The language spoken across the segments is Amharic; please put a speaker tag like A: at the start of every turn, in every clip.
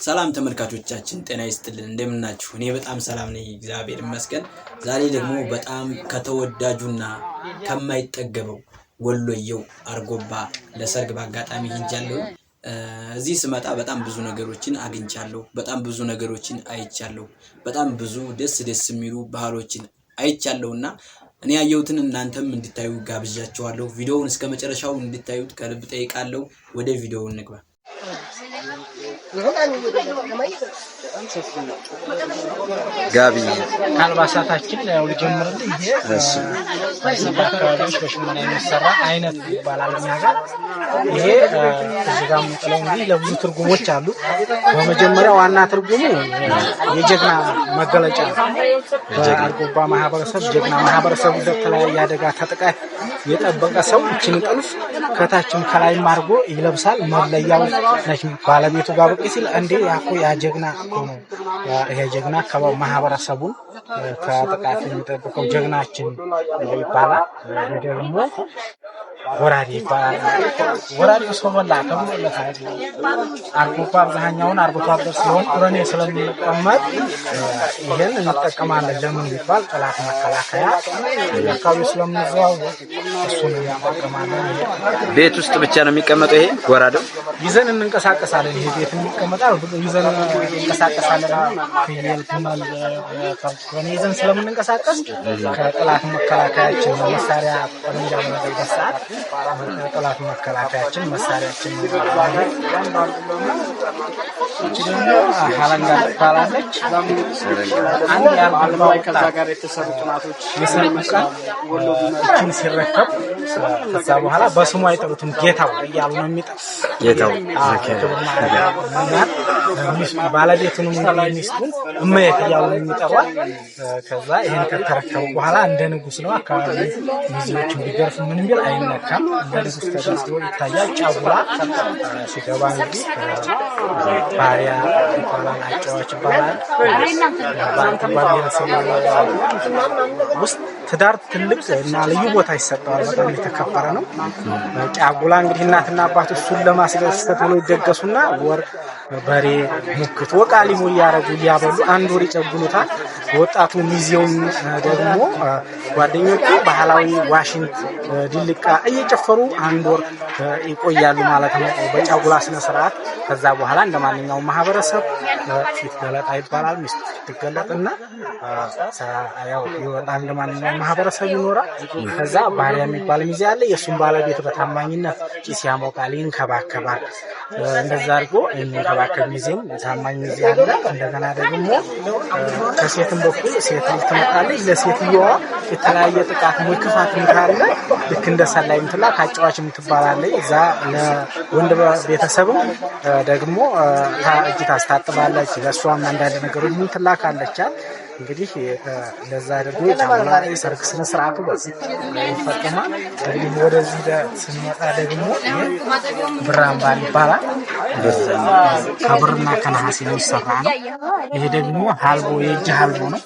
A: ሰላም ተመልካቾቻችን ጤና ይስጥልን እንደምናችሁ እኔ በጣም ሰላም ነኝ እግዚአብሔር ይመስገን ዛሬ ደግሞ በጣም ከተወዳጁና ከማይጠገበው ወሎየው አርጎባ ለሰርግ ባጋጣሚ ሄጃለሁ እዚህ ስመጣ በጣም ብዙ ነገሮችን አግኝቻለሁ በጣም ብዙ ነገሮችን አይቻለሁ በጣም ብዙ ደስ የሚሉ ባህሎችን አይቻለሁና እኔ ያየሁትን እናንተም እንድታዩ ጋብዣችኋለሁ ቪዲዮውን እስከመጨረሻው እንድታዩት ከልብ ጠይቃለሁ ወደ ቪዲዮው እንግባ
B: ጋቢ
C: ካልባሳታችን ያው ጀምረን እሺ አካባቢዎች በሽመና የሚሰራ አይነት ይባላል ጋር ይሄ እዚህ ጋር ምንጥለው እንግዲህ ለብዙ ትርጉሞች አሉ በመጀመሪያው ዋና ትርጉሙ የጀግና መገለጫ በአርጎባ ማህበረሰብ ጀግና ማህበረሰብ በተለያየ አደጋ ተጠቃይ የጠበቀ ሰው እቺን ጥልፍ ከታችም ከላይም አርጎ ይለብሳል መለያው ነች ባለቤቱ ጋር በቂ ሲል እንዴ ያኮ ያ ጀግና ነው ይሄ ጀግና ከማህበረሰቡን ከጥቃት የሚጠብቀው ጀግናችን ይባላል ደግሞ ወራዲ ይባላል ወራዲ ሶበላ ተብሎለታል አርጎባ አብዛኛውን አርጎባ አደር ሲሆን ቁረኔ ስለሚቀመጥ ይሄን እንጠቀማለን ለምን ይባል ጠላት መከላከያ ያካባቢ ስለምንዘዋው እሱን ያመቀማለን
B: ቤት ውስጥ ብቻ ነው የሚቀመጠው ይሄ ወራዶ
C: ይዘን እንንቀሳቀሳለን ይሄ ቤት የሚቀመጣው ይዘን እንንቀሳቀሳለን ፍየል ተማል ከኔ ይዘን ስለምንንቀሳቀስ ከጠላት መከላከያችን መሳሪያ ቆንጃ ነው በሰዓት ጠላት መከላከያችን መሳሪያችን ሀላንጋ ታላለች አንድ ያልባው ጋር የተሰሩ ጥናቶች የሰልመቃ ወሎችን ሲረከብ ከዛ በኋላ በስሙ አይጠሩትም ጌታው እያሉ ነው የሚጠሩት
B: ጌታው
C: ባለቤቱን ሚስቱን እመየት እያሉ ነው የሚጠሯት ከዛ ይሄን ከተረከቡ በኋላ እንደ ንጉስ ነው አካባቢ ሚዜዎች ቢገርፍ ምንም ቢል አይነካም እንደ ንጉስ ተደርጎ ይታያል ጫጉላ ሲገባ እንግዲህ ባሪያ ይባላል አጫዎች ይባላል ውስጥ ትዳር ትልቅ እና ልዩ ቦታ ይሰጣል በጣም የተከበረ ነው ጫጉላ እንግዲህ እናትና አባቶች እሱን ለማስደሰት ብለው ይደገሱና ወርቅ በሬ ሙክት ወቃሊሙ ያረጉ ያበሉ አንድ ወር ይጨጉኑታል ወጣቱ ሚዜውም ደግሞ ጓደኞቹ ባህላዊ ዋሽንት ዲልቃ እየጨፈሩ አንድ ወር ይቆያሉ ማለት ነው በጫጉላ ስነ ስርዓት ከዛ በኋላ እንደማንኛውም ማህበረሰብ ፊት ገለጣ ይባላል ሚስት ትገለጥና ያው ይወጣል እንደማንኛውም ማህበረሰብ ይኖራል ከዛ ባሪያ የሚባል ሚዜ አለ የሱን ባለቤት በታማኝነት ጭስ ያሞቃል ይንከባከባል እንደዛ አድርጎ የሚንከባከብ ሚዜም ታማኝ ሚዜ አለ እንደገና ደግሞ ከሴትም በኩል ሴት ትመጣለች ለሴትየዋ የተለያየ ጥቃት ሙክፋት ካለ ልክ እንደ ሰላይ ምትላ ካጫዋች ምትባላለች እዛ ለወንድ ቤተሰብም ደግሞ እጅ ታስታጥባለች ለሷም አንዳንድ ነገሮች ምትላካለች እንግዲህ ለዛ ደግሞ ጫጉላ ሰርግ ስነ ስርዓቱ በዚህ ይፈጸማል እንግዲህ ወደዚህ ስንመጣ ደግሞ ብራምባ ይባላል ከብርና ከነሐስ የሚሰራ ነው ይሄ ደግሞ ሀልቦ የእጅ ሀልቦ ነው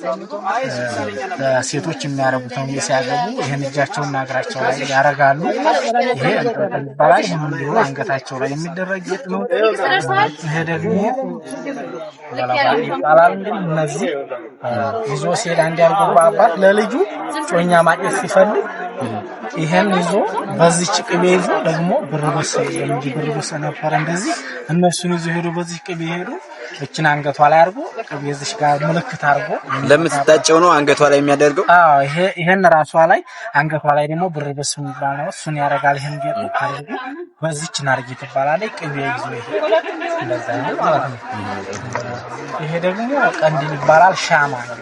C: ሴቶች የሚያረጉት ነው ሲያገቡ ይሄን እጃቸውና እግራቸው ላይ ያረጋሉ ይሄ ይባላል ይሄን አንገታቸው ላይ የሚደረግ ጌጥ ነው ይሄ ደግሞ ይባላል እንግዲህ እነዚህ ይዞ ሲል አንድ ያርጎባ አባት ለልጁ ጮኛ ማጨት ሲፈልግ ይሄን ይዞ በዚህ ቅቤ ይዞ ደግሞ ብርበስ እንጂ ብርበስ ነበር እንደዚህ እነሱን ይዞ ሄዶ በዚህ ቅቤ ሄዶ እቺን አንገቷ ላይ አርጎ ቅቤ እዚህ ጋር ምልክት አርጎ
B: ለምትታጨው ነው አንገቷ ላይ የሚያደርገው
C: ይሄን ራሷ ላይ አንገቷ ላይ ደግሞ ብርበስ የሚባለው እሱን ያረጋል ይሄን ጌጥ አርጎ በዚህች ናርጊ ትባላለች ቅቤ ይዞ እንደዛ ነው ማለት ነው ይሄ ደግሞ ቀንዲል ይባላል ሻማ ነው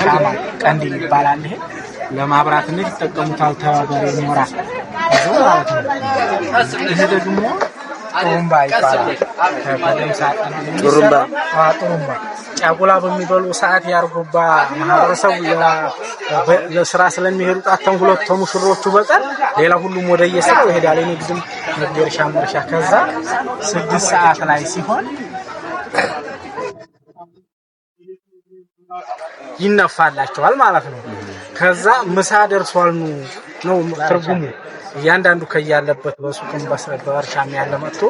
C: ሻማ ቀንዲል ይባላል ይሄ ለማብራት እንዴት ተጠቀሙታል ተባበረ ሞራ ማለት ነው ይሄ ደግሞ ጥሩምባ ይባላል ጥሩምባ ጫጉላ በሚበሉ ሰዓት ያርጎባ ማህበረሰቡ ለስራ ስለሚሄዱ ጣጣን ሁለት ተሙሽሮቹ በቀር ሌላ ሁሉም ወደ የሰው ይሄዳል ንግድም ነገርሻ ምርሻ ከዛ 6 ሰዓት ላይ ሲሆን ይነፋላቸዋል ማለት ነው ከዛ ምሳ ደርሷል ነው ትርጉሙ እያንዳንዱ ከያለበት በሱቅም በርሻም ያለ መጥቶ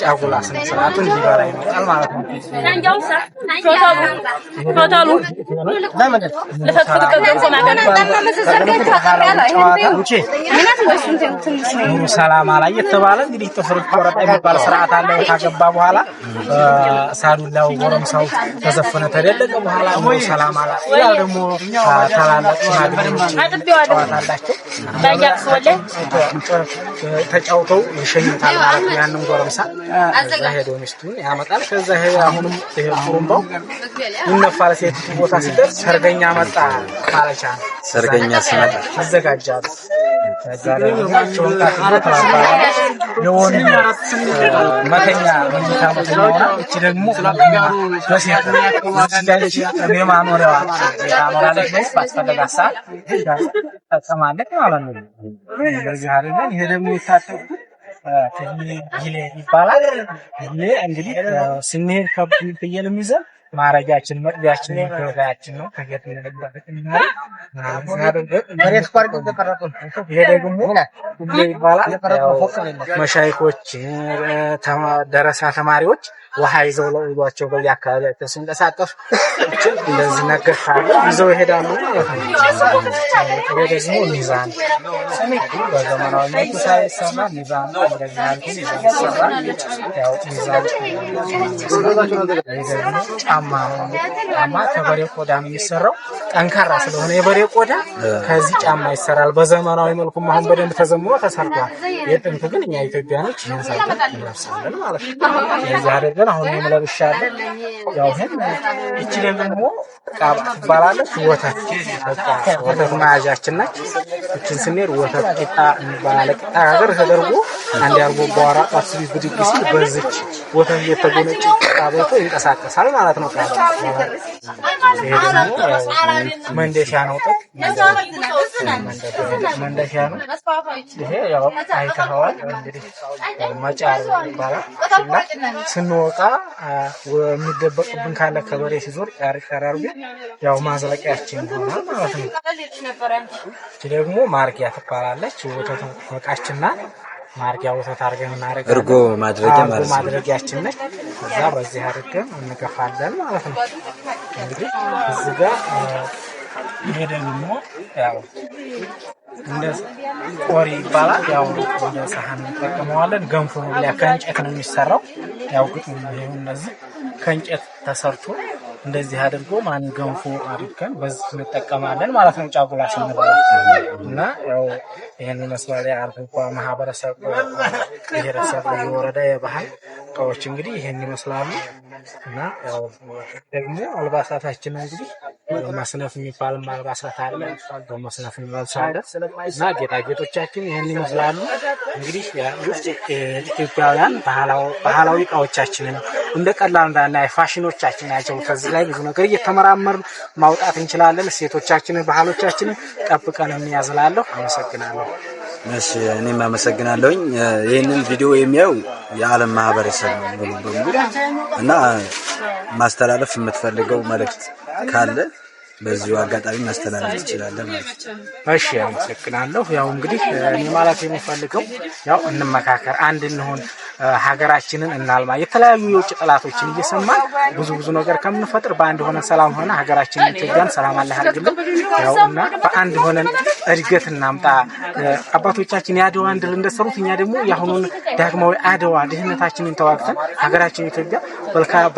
C: ጫጉላ ስነ ስርዓቱ እንዲበላ ይመጣል ማለት ነው። ሰላማ ላይ የተባለ እንግዲህ ጥፍር ቆረጣ የሚባል ስርዓት አለ። ካገባ በኋላ ሳዱላው ጎረምሳው ተዘፈነ ተደለቀ በኋላ ሰላማ ላይ ያው ደግሞ ታላላቅ ሽማግሌዎች ጨዋታላቸው ተጫውተው ይሸኙታል ማለት ነው። ያንን ጎረምሳ ሄዶ ሚስቱን ያመጣል። ከዛ አሁንም ቁሩምባው ይነፋል። ሴት ቦታ ሲደርስ ሰርገኛ መጣ ካለቻ
B: ሰርገኛ ሲመጣ
C: ይዘጋጃሉ። ዛሬ ሁላቸውም የወንድ መተኛ መኝታ እቺ ደግሞ በሴት የማኖሪያዋ ታኖራለች። ባስፈለጋ ሰዓት ተጠቀማለች ማለት ነው። በዚህ አይደለም። ይሄ ደግሞ ይታጠቁ ይሄ ይባላል። እንግዲህ ስንሄድ ከፍየል የሚዘል ማረጋችን መጥቢያችን ከጋያችን ነው። ከገጠር ይሄ ደግሞ ይባላል። መሻይኮች ደረሳ ተማሪዎች ውሃ ይዘው ለውሏቸው በየአካባቢያቸው ሲንቀሳቀሱ እንደዚህ ነገር ካለ ይዘው ይሄዳሉ ማለት ነው። ይሄ ደግሞ ሚዛን በዘመናዊ መልኩ ሳይሰራ ሚዛን እንደዚህ አይነት ሚዛን ይሰራል። ያው ሚዛን ጫማ ከበሬ ቆዳ ነው የሚሰራው። ጠንካራ ስለሆነ የበሬ ቆዳ ከዚህ ጫማ ይሰራል። በዘመናዊ መልኩም አሁን በደንብ ተዘምኖ ተሰርቷል። የጥንት ግን እኛ ኢትዮጵያኖች ይሄን ሰርተን እንለብሳለን ማለት ነው። የዚህ አይደለም አሁን የምለብሻለሁ። ያው እቺ ደግሞ ቃባ ትባላለች። ወተት መያዣችን ነች። እቺን ስንሄድ ወተት ቂጣ እንባላለን። ቂጣ ሀገር ተደርጎ አንድ ያርጎ ባወራ አስቢ ብድግ ሲል በዚች ወተት እየተጎነጨ ቂጣ በልቶ ይንቀሳቀሳል ማለት ነው። ይሄ ደግሞ መንደሻ ነው። መንደሻ ነው። ይሄ ያው አይተኸዋል እንግዲህ መጫር ይባላል። ስንወጣ የሚደበቅብን ካለ ከበሬ ሲዞር ያርቀራርጉ ያው ማዝለቂያችን ይሆናል ማለት ነው። እቺ ደግሞ ማርኪያ ትባላለች። ወተት ወቃችንና ማርኪያ ወተት አድርገን እናደርጋለን።
B: እርጎ ማድረጊያ ማለት ነው።
C: ማድረጊያችን ነች። እዛ በዚህ አድርገን እንገፋለን ማለት ነው። እንግዲህ እዚህ ጋር ይሄ ደግሞ ያው እንደ ቆሪ ይባላል። ያው እንደ ሳህን እንጠቀመዋለን። ገንፎ ነው ብላ ከእንጨት ነው የሚሰራው። ያው ግጥም ነው። እነዚህ ከእንጨት ተሰርቶ እንደዚህ አድርጎ ማን ገንፎ አድርገን በዚህ እንጠቀማለን ማለት ነው። ጫጉላ ስንበላ እና ያው ይሄን መስዋዕት አርጎባ ማህበረሰብ ብሔረሰብ የወረዳ የባህል እቃዎች እንግዲህ ይሄን ይመስላሉ። እና ያው ደግሞ አልባሳታችን እንግዲህ መስነፍ የሚባል አልባሳት አለ። በመስነፍ እንለብሳለን እና ጌጣጌጦቻችን ይሄን ይመስላሉ። እንግዲህ ኢትዮጵያውያን ባህላዊ እቃዎቻችንን እንደ ቀላል እንዳናይ ፋሽኖቻችን ናቸው። ከዚህ ላይ ብዙ ነገር እየተመራመርን ማውጣት እንችላለን። ሴቶቻችንን ባህሎቻችንን ጠብቀን እንያዝላለሁ። አመሰግናለሁ።
B: እሺ እኔም አመሰግናለሁኝ። ይሄንን ቪዲዮ የሚያዩ የዓለም ማህበረሰብ ነው በሙሉ እና ማስተላለፍ የምትፈልገው መልእክት ካለ በዚሁ አጋጣሚ ማስተላለፍ ትችላለህ ማለት ነው።
C: እሺ አመሰግናለሁ። ያው እንግዲህ እኔ ማለት የምፈልገው ያው እንመካከር፣ አንድ እንሆን፣ ሀገራችንን እናልማ። የተለያዩ የውጭ ጠላቶችን እየሰማን ብዙ ነገር ከምንፈጥር በአንድ ሆነን ሰላም ሆነ ሀገራችንን ኢትዮጵያን ሰላም አለ ያድርግልን። ያውና በአንድ ሆነን እድገት እናምጣ። አባቶቻችን የአድዋን ድል እንደሰሩት እኛ ደግሞ የአሁኑን ዳግማዊ አድዋ ድህነታችንን ተዋግተን ሀገራችን ኢትዮጵያ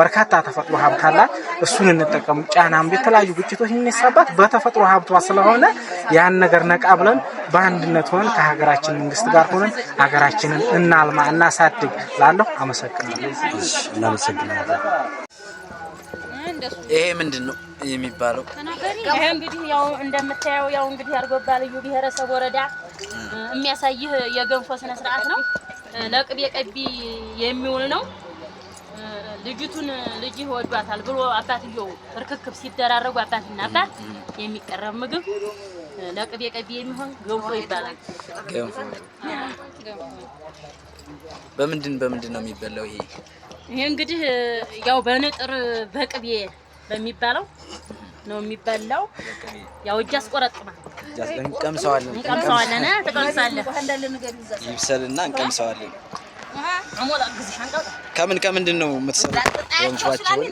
C: በርካታ ተፈጥሮ ሀብት አላት። እሱን እንጠቀም። ጫናም የተለያዩ ግጭቶች የሚነሳባት በተፈጥሮ ሀብቷ ስለሆነ ያን ነገር ነቃ ብለን በአንድነት ሆነን ከሀገራችን መንግስት ጋር ሆነን ሀገራችንን እናልማ፣ እናሳድግ ላለሁ። አመሰግናለሁ።
B: እናመሰግናለን። ይሄ ምንድን ነው የሚባለው?
D: ይሄ እንግዲህ ያው እንደምታየው ያው እንግዲህ አርጎባ ልዩ ብሔረሰብ ወረዳ የሚያሳይህ የገንፎ ስነ ስርዓት ነው። ለቅቤ ቀቢ የሚውል ነው። ልጅቱን ልጅ ይወዷታል ብሎ አባትየው ርክክብ ሲደራረጉ አባትና አባት የሚቀርብ ምግብ ለቅቤ ቀቢ የሚሆን ገንፎ ይባላል።
B: ገንፎ በምንድን ነው የሚበላው?
D: ይሄ እንግዲህ ያው በንጥር በቅቤ በሚባለው ነው የሚበላው። ያው እጅ አስቆረጥማ
B: እንቀምሰዋለን።
D: ተቀምሳለህ።
B: ይብሰልና እንቀምሰዋለን። ከምን ከምንድን ነው የምትሰሩት? ገንፏችሁን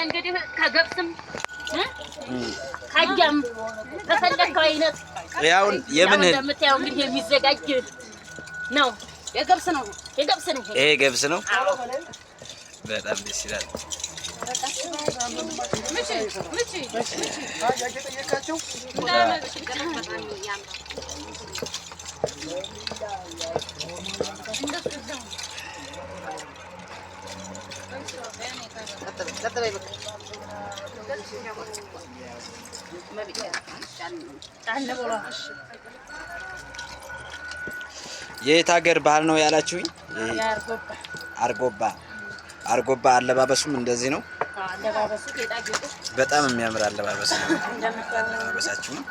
D: እንግዲህ ከገብስም ከአጃም ተፈለከው አይነት
B: ያው የምን
D: እንደምታየው እንግዲህ የሚዘጋጅ ነው። የገብስ ነው።
B: ይሄ ገብስ ነው። በጣም ደስ ይላል። የት ሀገር ባህል ነው ያላችሁኝ? አርጎባ አለባበሱም እንደዚህ ነው። በጣም የሚያምር አለባበስ ነው። አለባበሳችሁ ነው።